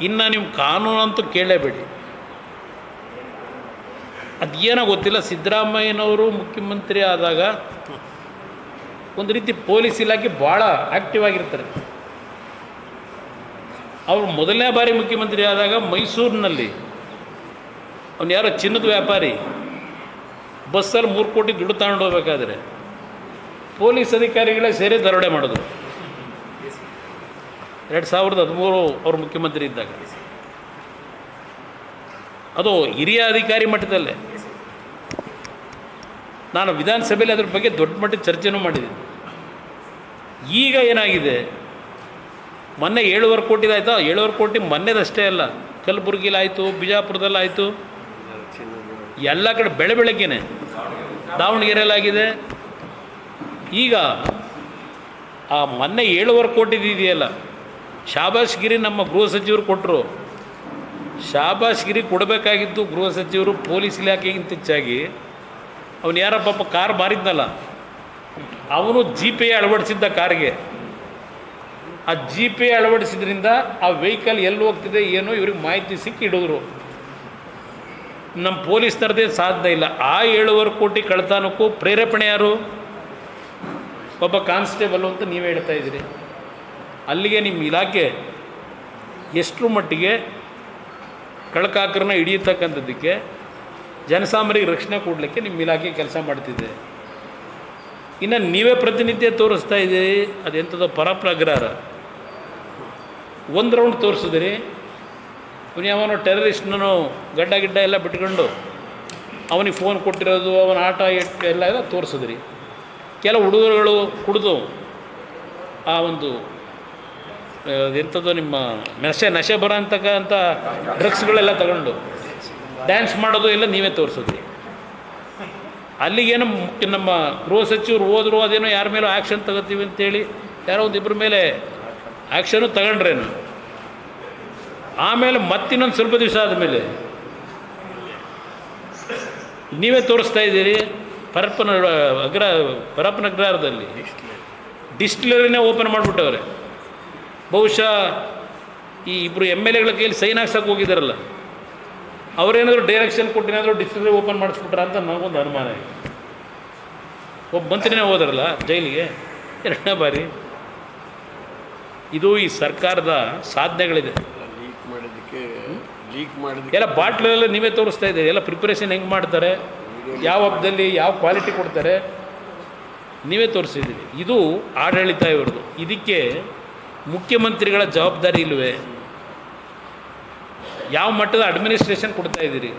ಇನ್ನು ನೀವು ಕಾನೂನು ಅಂತೂ ಕೇಳಲೇಬೇಡಿ. ಅದೇನೋ ಗೊತ್ತಿಲ್ಲ, ಸಿದ್ದರಾಮಯ್ಯನವರು ಮುಖ್ಯಮಂತ್ರಿ ಆದಾಗ ಒಂದು ರೀತಿ ಪೊಲೀಸ್ ಇಲಾಖೆ ಭಾಳ ಆ್ಯಕ್ಟಿವ್ ಆಗಿರ್ತಾರೆ. ಅವರು ಮೊದಲನೇ ಬಾರಿ ಮುಖ್ಯಮಂತ್ರಿ ಆದಾಗ ಮೈಸೂರಿನಲ್ಲಿ ಅವನು ಯಾರೋ ಚಿನ್ನದ ವ್ಯಾಪಾರಿ ಬಸ್ಸಲ್ಲಿ 3 ಕೋಟಿ ದುಡ್ಡು ತಗೊಂಡು ಹೋಗ್ಬೇಕಾದ್ರೆ ಪೊಲೀಸ್ ಅಧಿಕಾರಿಗಳೇ ಸೇರಿ ದರೋಡೆ ಮಾಡಿದ್ರು. 2013 ಅವರು ಮುಖ್ಯಮಂತ್ರಿ ಇದ್ದಾಗ. ಅದು ಹಿರಿಯ ಅಧಿಕಾರಿ ಮಟ್ಟದಲ್ಲೇ. ನಾನು ವಿಧಾನಸಭೆಯಲ್ಲಿ ಅದ್ರ ಬಗ್ಗೆ ದೊಡ್ಡ ಮಟ್ಟದ ಚರ್ಚೆನೂ ಮಾಡಿದ್ದೀನಿ. ಈಗ ಏನಾಗಿದೆ, ಮೊನ್ನೆ 7.5 ಕೋಟಿದಾಯ್ತಾ, 7.5 ಕೋಟಿ ಮೊನ್ನೆದಷ್ಟೇ ಅಲ್ಲ, ಕಲಬುರಗಿಲಾಯಿತು, ಬಿಜಾಪುರದಲ್ಲಾಯಿತು, ಎಲ್ಲ ಕಡೆ ಬೆಳಗ್ಗೆನೆ ದಾವಣಗೆರೆಯಲ್ಲಾಗಿದೆ. ಈಗ ಆ ಮೊನ್ನೆ 7.5 ಕೋಟಿದು ಇದೆಯಲ್ಲ, ಶಾಬಾಷ್ಗಿರಿ ನಮ್ಮ ಗೃಹ ಸಚಿವರು ಕೊಟ್ಟರು. ಶಾಬಾಷ್ಗಿರಿ ಕೊಡಬೇಕಾಗಿದ್ದು ಗೃಹ ಸಚಿವರು ಪೊಲೀಸ್ ಇಲಾಖೆಗಿಂತ ಹೆಚ್ಚಾಗಿ ಅವನು ಯಾರ ಪಾಪ ಕಾರ್ ಮಾರಿದ್ನಲ್ಲ, ಅವನು GPA ಅಳವಡಿಸಿದ್ದ ಕಾರ್ಗೆ. ಆ GPA ಅಳವಡಿಸಿದ್ರಿಂದ ಆ ವೆಹಿಕಲ್ ಎಲ್ಲಿ ಹೋಗ್ತಿದೆ ಏನೋ ಇವ್ರಿಗೆ ಮಾಹಿತಿ ಸಿಕ್ಕಿ ಹಿಡಿದ್ರು. ನಮ್ಮ ಪೊಲೀಸ್ನರದೇ ಸಾಧ್ಯ ಇಲ್ಲ. ಆ 7.5 ಕೋಟಿ ಕಳ್ತನಕ್ಕೂ ಪ್ರೇರೇಪಣೆ ಯಾರು? ಒಬ್ಬ ಕಾನ್ಸ್ಟೇಬಲ್ ಅಂತ ನೀವು ಹೇಳ್ತಾ ಇದ್ದೀರಿ. ಅಲ್ಲಿಗೆ ನಿಮ್ಮ ಇಲಾಖೆ ಎಷ್ಟರ ಮಟ್ಟಿಗೆ ಕಳ್ಳಕಾಕರನ್ನ ಹಿಡಿಯತಕ್ಕಂಥದ್ದಕ್ಕೆ, ಜನಸಾಮಾನ್ಯರಿಗೆ ರಕ್ಷಣೆ ಕೊಡಲಿಕ್ಕೆ ನಿಮ್ಮ ಇಲಾಖೆ ಕೆಲಸ ಮಾಡ್ತಿದೆ. ಇನ್ನು ನೀವೇ ಪ್ರತಿನಿತ್ಯ ತೋರಿಸ್ತಾ ಇದ್ದೀರಿ. ಅದೆಂಥದ್ದು ಪರಪ್ರಗ್ರಹ ಒಂದು ರೌಂಡ್ ತೋರಿಸಿದ್ರಿ. ಯಾವನೋ ಟೆರರಿಸ್ಟ್ನೂ ಗಡ್ಡ ಗಿಡ್ಡ ಎಲ್ಲ ಬಿಟ್ಕೊಂಡು ಅವನಿಗೆ ಫೋನ್ ಕೊಟ್ಟಿರೋದು, ಅವನ ಆಟ ಎಲ್ಲ ತೋರಿಸಿದ್ರಿ. ಕೆಲವು ಹುಡುಗರುಗಳು ಕುಡಿದು ಆ ಒಂದು ಎಂಥದ್ದು ನಿಮ್ಮ ನಶೆ ಬರೋ ಅಂತಕ್ಕಂಥ ಡ್ರಗ್ಸ್ಗಳೆಲ್ಲ ತಗೊಂಡು ಡ್ಯಾನ್ಸ್ ಮಾಡೋದು ಎಲ್ಲ ನೀವೇ ತೋರಿಸಿದ್ರಿ. ಅಲ್ಲಿಗೇನೋ ನಮ್ಮ ಗೃಹ ಸಚಿವರು ಹೋದರು, ಅದೇನೋ ಯಾರ ಮೇಲೂ ಆ್ಯಕ್ಷನ್ ತಗೋತೀವಿ ಅಂತೇಳಿ ಯಾರೋ ಒಂದಿಬ್ಬರ ಮೇಲೆ ಆ್ಯಕ್ಷನು ತಗೊಂಡ್ರೇನು. ಆಮೇಲೆ ಮತ್ತಿನ್ನೊಂದು ಸ್ವಲ್ಪ ದಿವಸ ಆದಮೇಲೆ ನೀವೇ ತೋರಿಸ್ತಾ ಇದ್ದೀರಿ. ಪರಪ್ಪನಗ್ರಹದಲ್ಲಿ ಡಿಸ್ಟಿಲರಿನೇ ಓಪನ್ ಮಾಡಿಬಿಟ್ಟವ್ರೆ. ಬಹುಶಃ ಈ ಇಬ್ಬರು MLAಗಳ ಕೈಯಲ್ಲಿ ಸೈನ್ ಹಾಕ್ಸಕ್ಕೆ ಹೋಗಿದ್ದಾರಲ್ಲ, ಅವರೇನಾದರೂ ಡೈರೆಕ್ಷನ್ ಕೊಟ್ಟಿನಾದರೂ ಡಿಸ್ಟಿಲರಿ ಓಪನ್ ಮಾಡಿಸ್ಬಿಟ್ರ ಅಂತ ನನಗೊಂದು ಅನುಮಾನ ಇದೆ. ಒಬ್ಬ ಮಂತ್ರಿನೇ ಹೋದ್ರಲ್ಲ ಜೈಲಿಗೆ 2ನೇ ಬಾರಿ. ಇದು ಈ ಸರ್ಕಾರದ ಸಾಧನೆಗಳಿದೆ. ಎಲ್ಲ ಬಾಟ್ಲೆಲ್ಲ ನೀವೇ ತೋರಿಸ್ತಾ ಇದ್ದೀರಿ. ಎಲ್ಲ ಪ್ರಿಪ್ರೇಷನ್ ಹೆಂಗೆ ಮಾಡ್ತಾರೆ, ಯಾವ ಹಬ್ಬದಲ್ಲಿ ಯಾವ ಕ್ವಾಲಿಟಿ ಕೊಡ್ತಾರೆ, ನೀವೇ ತೋರಿಸಿದ್ದೀರಿ. ಇದು ಆಡಳಿತ ಇವ್ರದ್ದು. ಇದಕ್ಕೆ ಮುಖ್ಯಮಂತ್ರಿಗಳ ಜವಾಬ್ದಾರಿ ಇಲ್ಲವೇ? ಯಾವ ಮಟ್ಟದ ಅಡ್ಮಿನಿಸ್ಟ್ರೇಷನ್ ಕೊಡ್ತಾ ಇದ್ದೀರಿ?